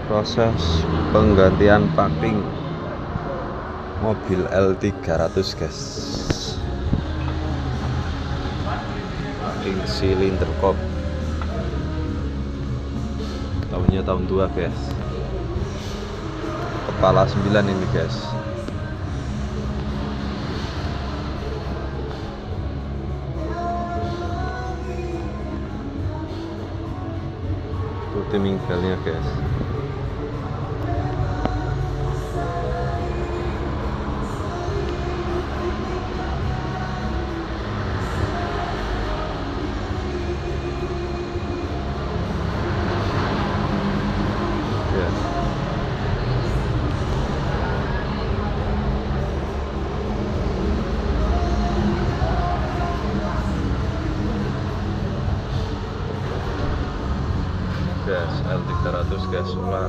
Proses penggantian packing mobil L300 guys. Packing silinder kop, tahunnya tahun 2 guys. Kepala 9 ini guys. Itu timing belnya guys. Gas L300 gas solar.